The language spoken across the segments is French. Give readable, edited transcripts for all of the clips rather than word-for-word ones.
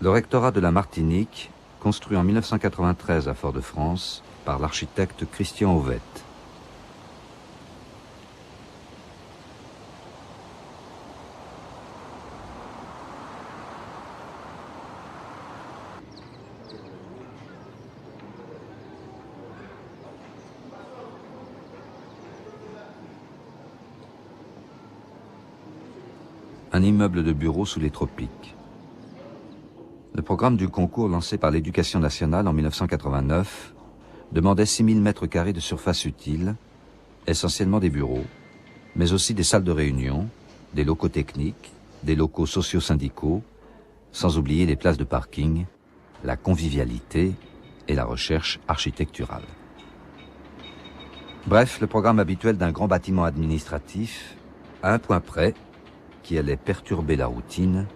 Le rectorat de la Martinique, construit en 1993 à Fort-de-France par l'architecte Christian Ovette. Un immeuble de bureaux sous les tropiques. Le programme du concours lancé par l'Éducation nationale en 1989 demandait 6000 mètres carrés de surface utile, essentiellement des bureaux, mais aussi des salles de réunion, des locaux techniques, des locaux socio-syndicaux, sans oublier les places de parking, la convivialité et la recherche architecturale. Bref, le programme habituel d'un grand bâtiment administratif, à un point près, qui allait perturber la routine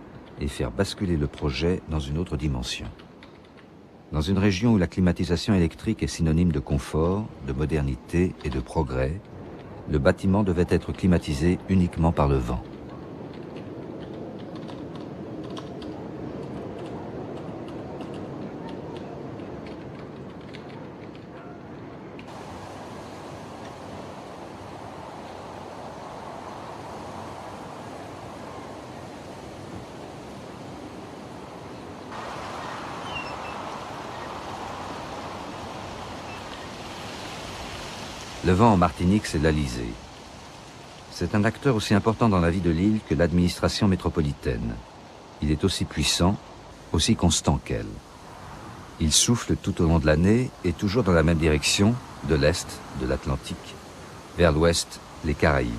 et faire basculer le projet dans une autre dimension. Dans une région où la climatisation électrique est synonyme de confort, de modernité et de progrès, le bâtiment devait être climatisé uniquement par le vent. Le vent en Martinique, c'est l'Alizé. C'est un acteur aussi important dans la vie de l'île que l'administration métropolitaine. Il est aussi puissant, aussi constant qu'elle. Il souffle tout au long de l'année et toujours dans la même direction, de l'est, de l'Atlantique, vers l'ouest, les Caraïbes.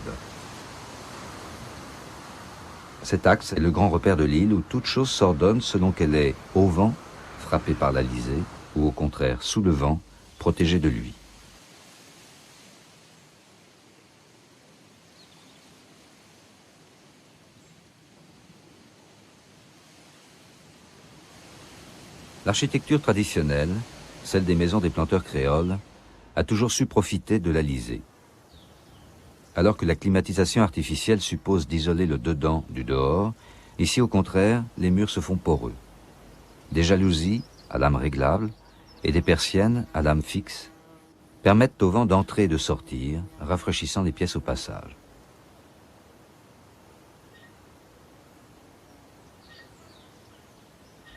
Cet axe est le grand repère de l'île où toute chose s'ordonne selon qu'elle est au vent, frappée par l'Alizé, ou au contraire sous le vent, protégée de lui. L'architecture traditionnelle, celle des maisons des planteurs créoles, a toujours su profiter de l'Alizé. Alors que la climatisation artificielle suppose d'isoler le dedans du dehors, ici au contraire, les murs se font poreux. Des jalousies à lame réglable et des persiennes à lame fixe permettent au vent d'entrer et de sortir, rafraîchissant les pièces au passage.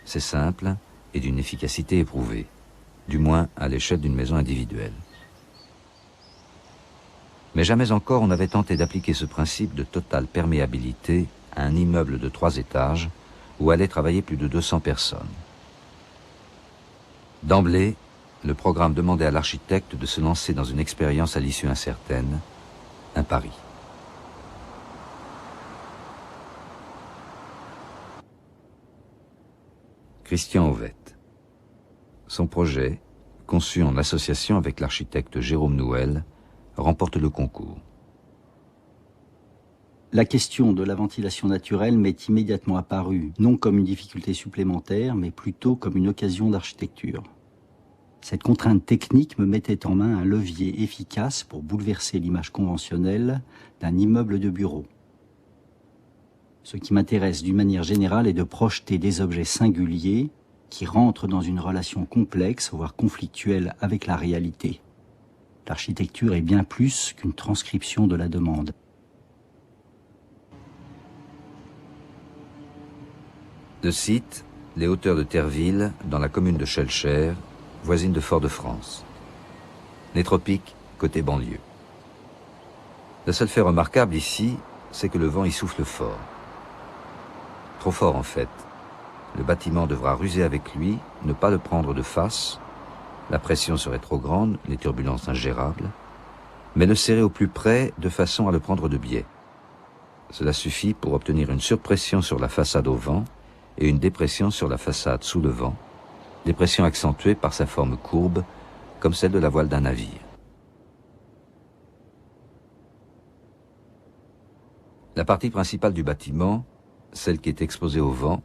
C'est simple et d'une efficacité éprouvée, du moins à l'échelle d'une maison individuelle. Mais jamais encore on n'avait tenté d'appliquer ce principe de totale perméabilité à un immeuble de 3 étages où allaient travailler plus de 200 personnes. D'emblée, le programme demandait à l'architecte de se lancer dans une expérience à l'issue incertaine, un pari. Christian Ovette. Son projet, conçu en association avec l'architecte Jérôme Nouel, remporte le concours. La question de la ventilation naturelle m'est immédiatement apparue, non comme une difficulté supplémentaire, mais plutôt comme une occasion d'architecture. Cette contrainte technique me mettait en main un levier efficace pour bouleverser l'image conventionnelle d'un immeuble de bureau. Ce qui m'intéresse d'une manière générale est de projeter des objets singuliers qui rentrent dans une relation complexe, voire conflictuelle avec la réalité. L'architecture est bien plus qu'une transcription de la demande. De site, les hauteurs de Terreville, dans la commune de Schœlcher, voisine de Fort-de-France. Les tropiques, côté banlieue. Le seul fait remarquable ici, c'est que le vent y souffle fort. Trop fort en fait. Le bâtiment devra ruser avec lui, ne pas le prendre de face. La pression serait trop grande, les turbulences ingérables. Mais le serrer au plus près de façon à le prendre de biais. Cela suffit pour obtenir une surpression sur la façade au vent et une dépression sur la façade sous le vent, dépression accentuée par sa forme courbe, comme celle de la voile d'un navire. La partie principale du bâtiment, celle qui est exposée au vent,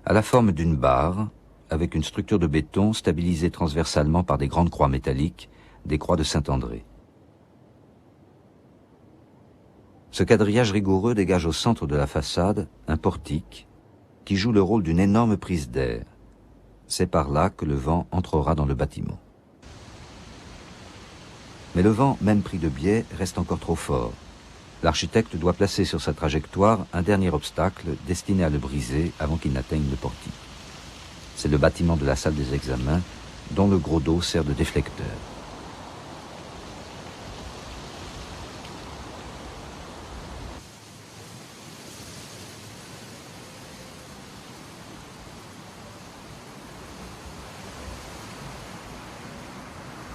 a la forme d'une barre, avec une structure de béton stabilisée transversalement par des grandes croix métalliques, des croix de Saint-André. Ce quadrillage rigoureux dégage au centre de la façade un portique, qui joue le rôle d'une énorme prise d'air. C'est par là que le vent entrera dans le bâtiment. Mais le vent, même pris de biais, reste encore trop fort. L'architecte doit placer sur sa trajectoire un dernier obstacle destiné à le briser avant qu'il n'atteigne le portique. C'est le bâtiment de la salle des examens, dont le gros dos sert de déflecteur.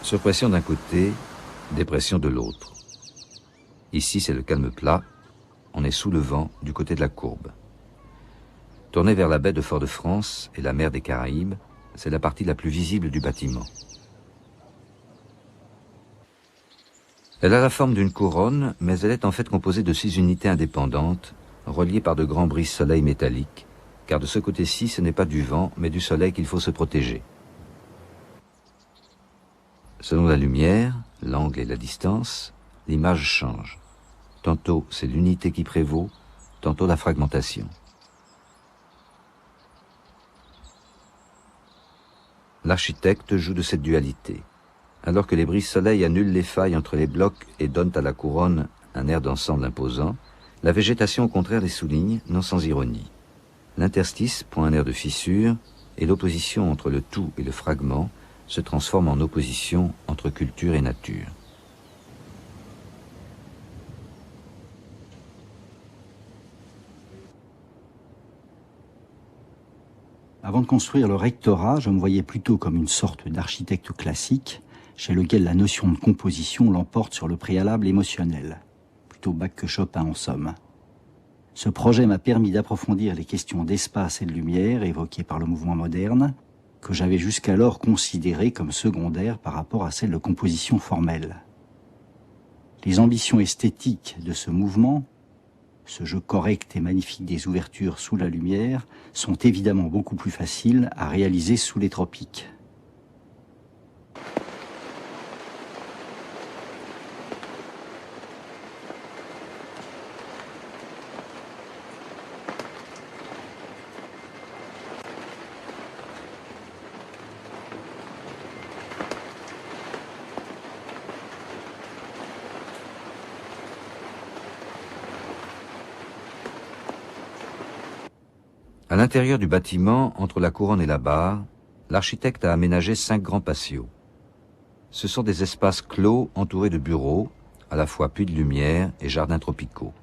Surpression d'un côté, dépression de l'autre. Ici, c'est le calme plat. On est sous le vent du côté de la courbe. Tournée vers la baie de Fort-de-France et la mer des Caraïbes, c'est la partie la plus visible du bâtiment. Elle a la forme d'une couronne, mais elle est en fait composée de 6 unités indépendantes, reliées par de grands brise-soleil métalliques, car de ce côté-ci, ce n'est pas du vent, mais du soleil qu'il faut se protéger. Selon la lumière, l'angle et la distance, l'image change. Tantôt c'est l'unité qui prévaut, tantôt la fragmentation. L'architecte joue de cette dualité. Alors que les brise-soleil annulent les failles entre les blocs et donnent à la couronne un air d'ensemble imposant, la végétation au contraire les souligne, non sans ironie. L'interstice prend un air de fissure et l'opposition entre le tout et le fragment se transforme en opposition entre culture et nature. Avant de construire le rectorat, je me voyais plutôt comme une sorte d'architecte classique, chez lequel la notion de composition l'emporte sur le préalable émotionnel. Plutôt Bach que Chopin en somme. Ce projet m'a permis d'approfondir les questions d'espace et de lumière évoquées par le mouvement moderne, que j'avais jusqu'alors considérées comme secondaires par rapport à celles de composition formelle. Les ambitions esthétiques de ce mouvement, ce jeu correct et magnifique des ouvertures sous la lumière, sont évidemment beaucoup plus faciles à réaliser sous les tropiques. À l'intérieur du bâtiment, entre la couronne et la barre, l'architecte a aménagé 5 grands patios. Ce sont des espaces clos entourés de bureaux, à la fois puits de lumière et jardins tropicaux.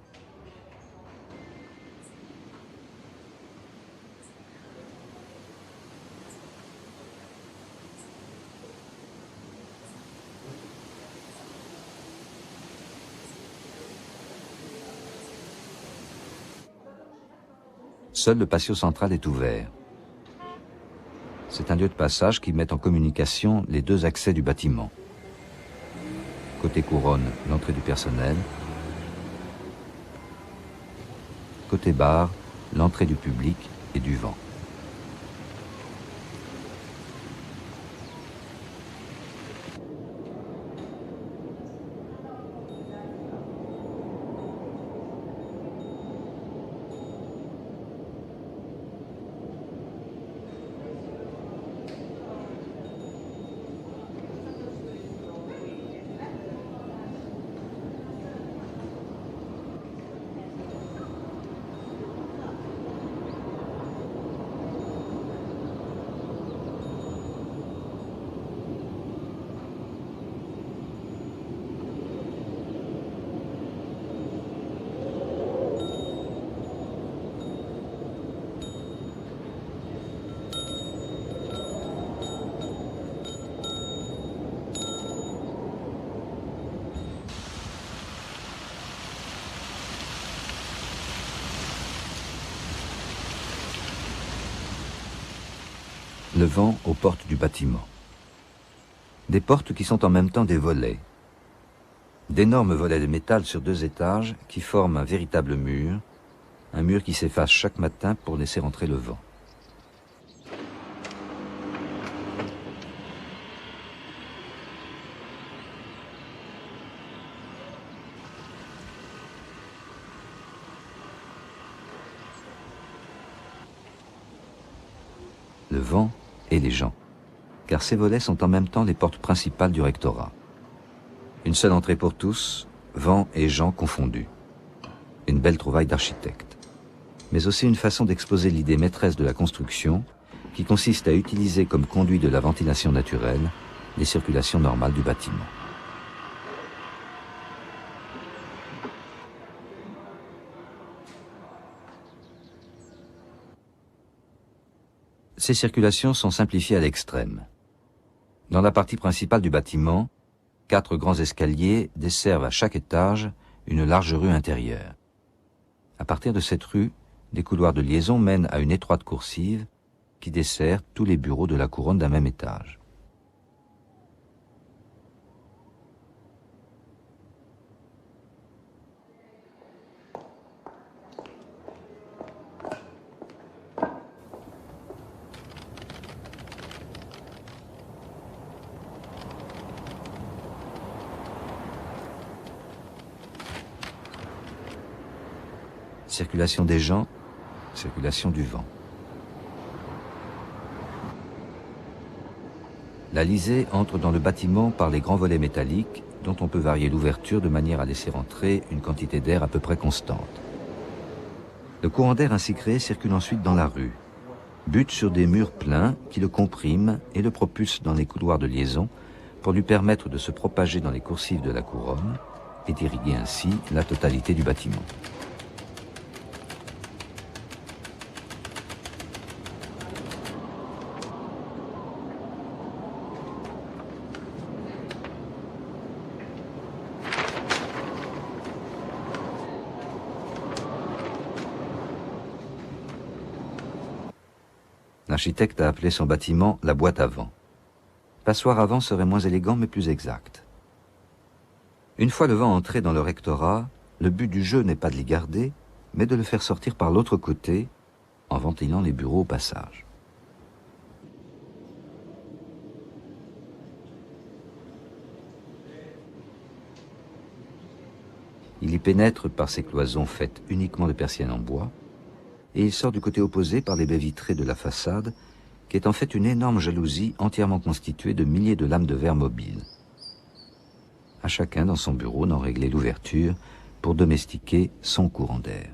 Seul le patio central est ouvert. C'est un lieu de passage qui met en communication les 2 accès du bâtiment. Côté couronne, l'entrée du personnel. Côté bar, l'entrée du public et du vent. Le vent aux portes du bâtiment. Des portes qui sont en même temps des volets. D'énormes volets de métal sur 2 étages qui forment un véritable mur, un mur qui s'efface chaque matin pour laisser entrer le vent. le vent et les gens, car ces volets sont en même temps les portes principales du rectorat. Une seule entrée pour tous, vent et gens confondus. Une belle trouvaille d'architecte. Mais aussi une façon d'exposer l'idée maîtresse de la construction, qui consiste à utiliser comme conduit de la ventilation naturelle les circulations normales du bâtiment. Ces circulations sont simplifiées à l'extrême. Dans la partie principale du bâtiment, 4 grands escaliers desservent à chaque étage une large rue intérieure. À partir de cette rue, des couloirs de liaison mènent à une étroite coursive qui dessert tous les bureaux de la couronne d'un même étage. Circulation des gens, circulation du vent. La lisée entre dans le bâtiment par les grands volets métalliques dont on peut varier l'ouverture de manière à laisser entrer une quantité d'air à peu près constante. Le courant d'air ainsi créé circule ensuite dans la rue, bute sur des murs pleins qui le compriment et le propulsent dans les couloirs de liaison pour lui permettre de se propager dans les coursives de la couronne et d'irriguer ainsi la totalité du bâtiment. L'architecte a appelé son bâtiment la boîte à vent. Passoire à vent serait moins élégant mais plus exact. Une fois le vent entré dans le rectorat, le but du jeu n'est pas de l'y garder, mais de le faire sortir par l'autre côté, en ventilant les bureaux au passage. Il y pénètre par ces cloisons faites uniquement de persiennes en bois, et il sort du côté opposé par les baies vitrées de la façade, qui est en fait une énorme jalousie entièrement constituée de milliers de lames de verre mobiles. À chacun dans son bureau d'en régler l'ouverture pour domestiquer son courant d'air.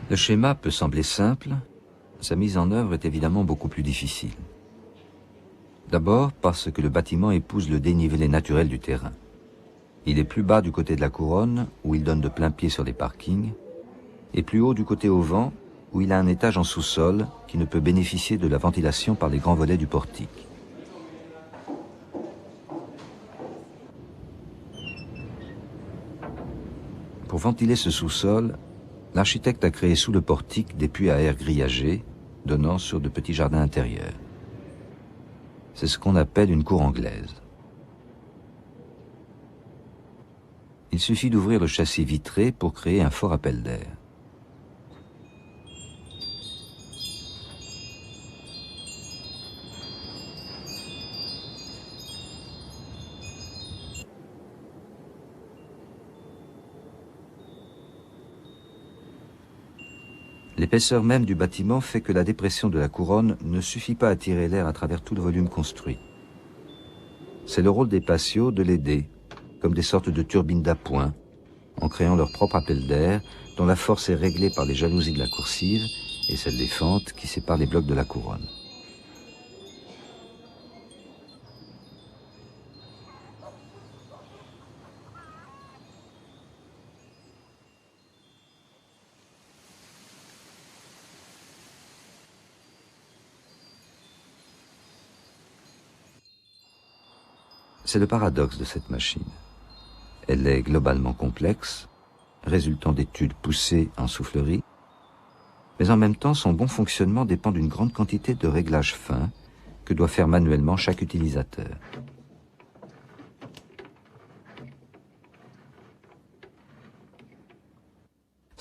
Le schéma peut sembler simple, sa mise en œuvre est évidemment beaucoup plus difficile. D'abord parce que le bâtiment épouse le dénivelé naturel du terrain. Il est plus bas du côté de la couronne, où il donne de plein pied sur les parkings, et plus haut du côté au vent, où il a un étage en sous-sol qui ne peut bénéficier de la ventilation par les grands volets du portique. Pour ventiler ce sous-sol, l'architecte a créé sous le portique des puits à air grillagés, donnant sur de petits jardins intérieurs. C'est ce qu'on appelle une cour anglaise. Il suffit d'ouvrir le châssis vitré pour créer un fort appel d'air. L'épaisseur même du bâtiment fait que la dépression de la couronne ne suffit pas à tirer l'air à travers tout le volume construit. C'est le rôle des patios de l'aider, comme des sortes de turbines d'appoint, en créant leur propre appel d'air, dont la force est réglée par les jalousies de la coursive et celle des fentes qui séparent les blocs de la couronne. C'est le paradoxe de cette machine. Elle est globalement complexe, résultant d'études poussées en soufflerie, mais en même temps son bon fonctionnement dépend d'une grande quantité de réglages fins que doit faire manuellement chaque utilisateur.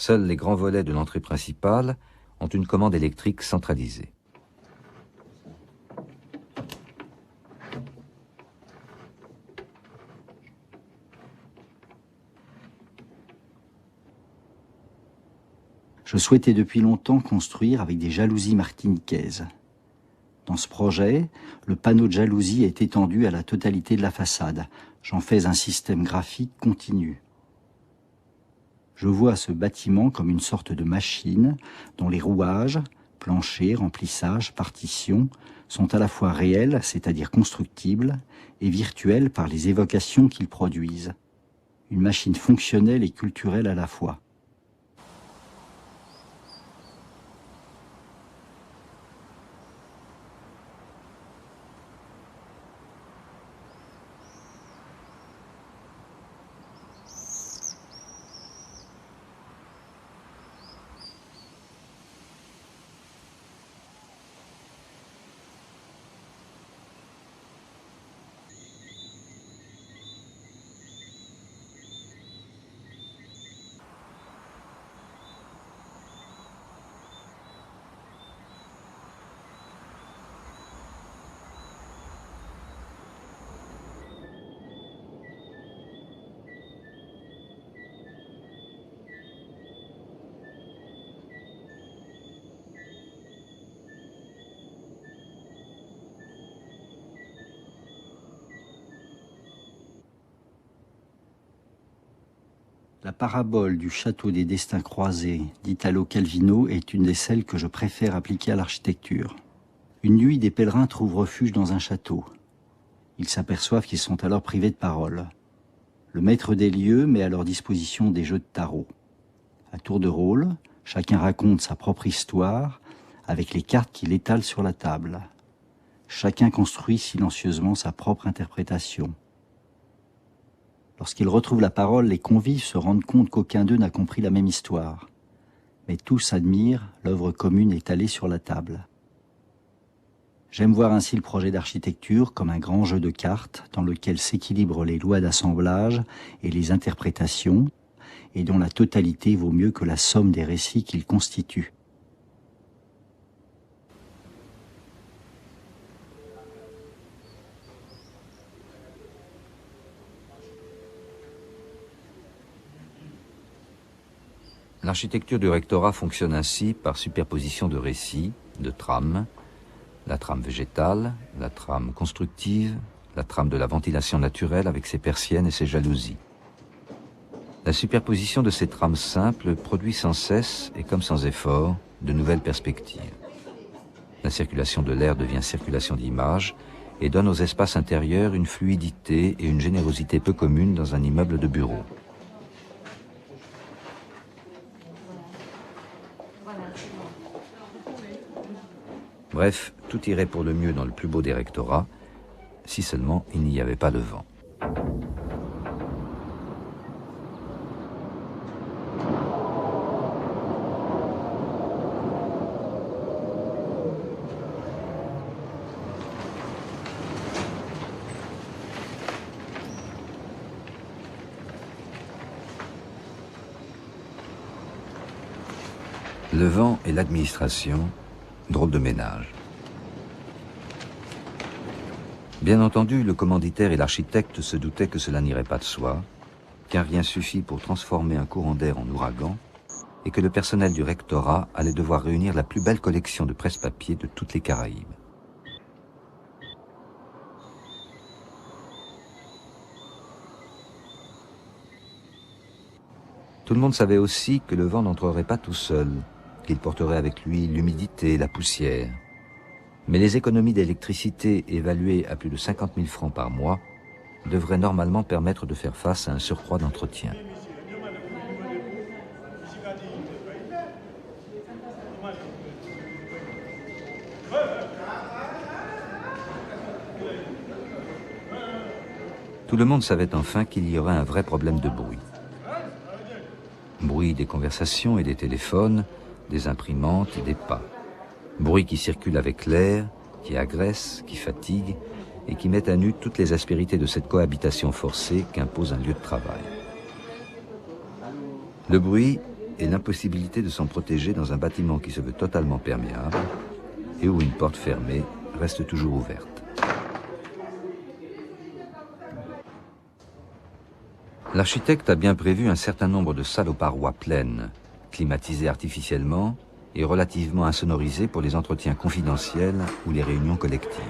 Seuls les grands volets de l'entrée principale ont une commande électrique centralisée. Je souhaitais depuis longtemps construire avec des jalousies martiniquaises. Dans ce projet, le panneau de jalousie est étendu à la totalité de la façade. J'en fais un système graphique continu. Je vois ce bâtiment comme une sorte de machine dont les rouages, planchers, remplissages, partitions sont à la fois réels, c'est-à-dire constructibles, et virtuels par les évocations qu'ils produisent. Une machine fonctionnelle et culturelle à la fois. La parabole du château des destins croisés d'Italo Calvino est une des celles que je préfère appliquer à l'architecture. Une nuit, des pèlerins trouvent refuge dans un château. Ils s'aperçoivent qu'ils sont alors privés de parole. Le maître des lieux met à leur disposition des jeux de tarot. À tour de rôle, chacun raconte sa propre histoire avec les cartes qu'il étale sur la table. Chacun construit silencieusement sa propre interprétation. Lorsqu'ils retrouvent la parole, les convives se rendent compte qu'aucun d'eux n'a compris la même histoire. Mais tous admirent l'œuvre commune étalée sur la table. J'aime voir ainsi le projet d'architecture comme un grand jeu de cartes dans lequel s'équilibrent les lois d'assemblage et les interprétations, et dont la totalité vaut mieux que la somme des récits qu'il constitue. L'architecture du rectorat fonctionne ainsi par superposition de récits, de trames, la trame végétale, la trame constructive, la trame de la ventilation naturelle avec ses persiennes et ses jalousies. La superposition de ces trames simples produit sans cesse, et comme sans effort, de nouvelles perspectives. La circulation de l'air devient circulation d'images et donne aux espaces intérieurs une fluidité et une générosité peu communes dans un immeuble de bureaux. Bref, tout irait pour le mieux dans le plus beau des rectorats, si seulement il n'y avait pas de vent. Le vent et l'administration, drôle de ménage. Bien entendu, le commanditaire et l'architecte se doutaient que cela n'irait pas de soi, qu'un rien suffit pour transformer un courant d'air en ouragan, et que le personnel du rectorat allait devoir réunir la plus belle collection de presse-papier de toutes les Caraïbes. Tout le monde savait aussi que le vent n'entrerait pas tout seul, qu'il porterait avec lui l'humidité, la poussière. Mais les économies d'électricité évaluées à plus de 50 000 francs par mois devraient normalement permettre de faire face à un surcroît d'entretien. Tout le monde savait enfin qu'il y aurait un vrai problème de bruit. Bruit des conversations et des téléphones, des imprimantes et des pas. Bruit qui circule avec l'air, qui agresse, qui fatigue et qui met à nu toutes les aspérités de cette cohabitation forcée qu'impose un lieu de travail. Le bruit et l'impossibilité de s'en protéger dans un bâtiment qui se veut totalement perméable et où une porte fermée reste toujours ouverte. L'architecte a bien prévu un certain nombre de salles aux parois pleines, climatisées artificiellement et relativement insonorisées pour les entretiens confidentiels ou les réunions collectives.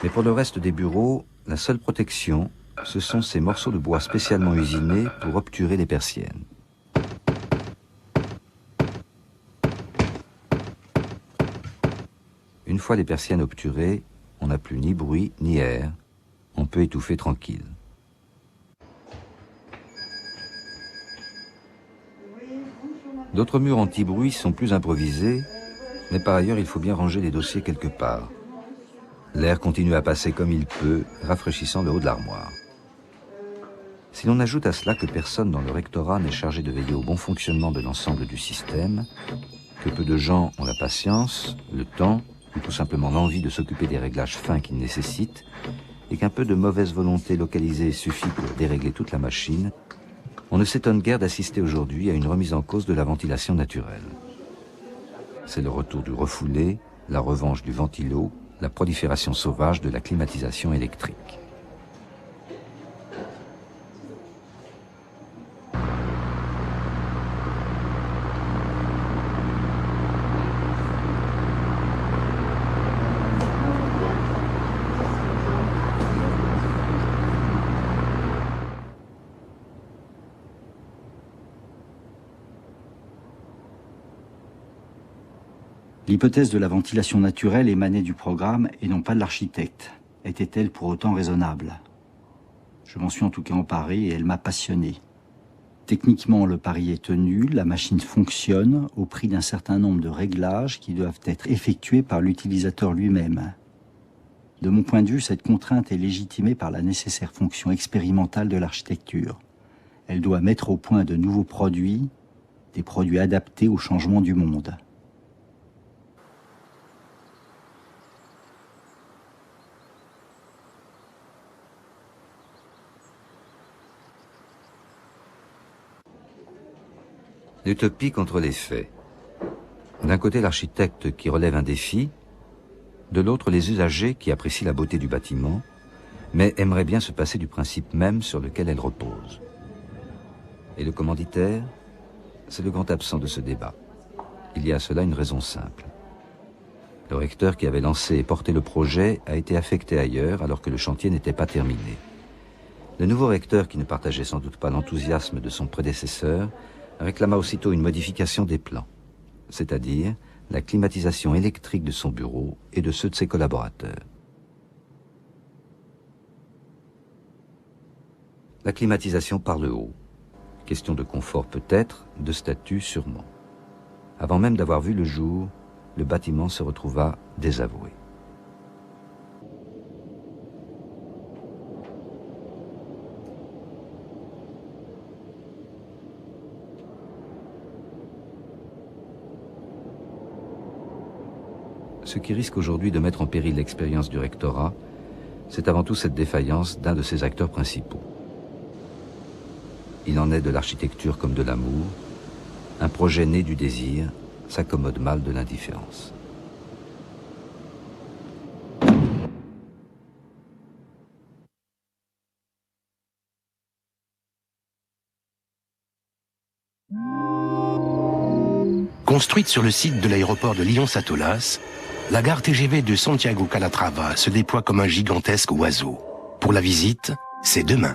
Mais pour le reste des bureaux, la seule protection, ce sont ces morceaux de bois spécialement usinés pour obturer les persiennes. Une fois les persiennes obturées, on n'a plus ni bruit ni air, on peut étouffer tranquille. D'autres murs anti-bruit sont plus improvisés, mais par ailleurs il faut bien ranger les dossiers quelque part. L'air continue à passer comme il peut, rafraîchissant le haut de l'armoire. Si l'on ajoute à cela que personne dans le rectorat n'est chargé de veiller au bon fonctionnement de l'ensemble du système, que peu de gens ont la patience, le temps, ou tout simplement l'envie de s'occuper des réglages fins qu'il nécessite, et qu'un peu de mauvaise volonté localisée suffit pour dérégler toute la machine, on ne s'étonne guère d'assister aujourd'hui à une remise en cause de la ventilation naturelle. C'est le retour du refoulé, la revanche du ventilo, la prolifération sauvage de la climatisation électrique. L'hypothèse de la ventilation naturelle émanait du programme et non pas de l'architecte. Était-elle pour autant raisonnable? Je m'en suis en tout cas emparé et elle m'a passionné. Techniquement, le pari est tenu, la machine fonctionne au prix d'un certain nombre de réglages qui doivent être effectués par l'utilisateur lui-même. De mon point de vue, cette contrainte est légitimée par la nécessaire fonction expérimentale de l'architecture. Elle doit mettre au point de nouveaux produits, des produits adaptés au changement du monde. L'utopie contre les faits. D'un côté l'architecte qui relève un défi, de l'autre les usagers qui apprécient la beauté du bâtiment, mais aimeraient bien se passer du principe même sur lequel elle repose. Et le commanditaire, c'est le grand absent de ce débat. Il y a à cela une raison simple. Le recteur qui avait lancé et porté le projet a été affecté ailleurs alors que le chantier n'était pas terminé. Le nouveau recteur, qui ne partageait sans doute pas l'enthousiasme de son prédécesseur, réclama aussitôt une modification des plans, c'est-à-dire la climatisation électrique de son bureau et de ceux de ses collaborateurs. La climatisation par le haut. Question de confort peut-être, de statut sûrement. Avant même d'avoir vu le jour, le bâtiment se retrouva désavoué. Ce qui risque aujourd'hui de mettre en péril l'expérience du rectorat, c'est avant tout cette défaillance d'un de ses acteurs principaux. Il en est de l'architecture comme de l'amour. Un projet né du désir s'accommode mal de l'indifférence. Construite sur le site de l'aéroport de Lyon-Satolas, la gare TGV de Santiago Calatrava se déploie comme un gigantesque oiseau. Pour la visite, c'est demain.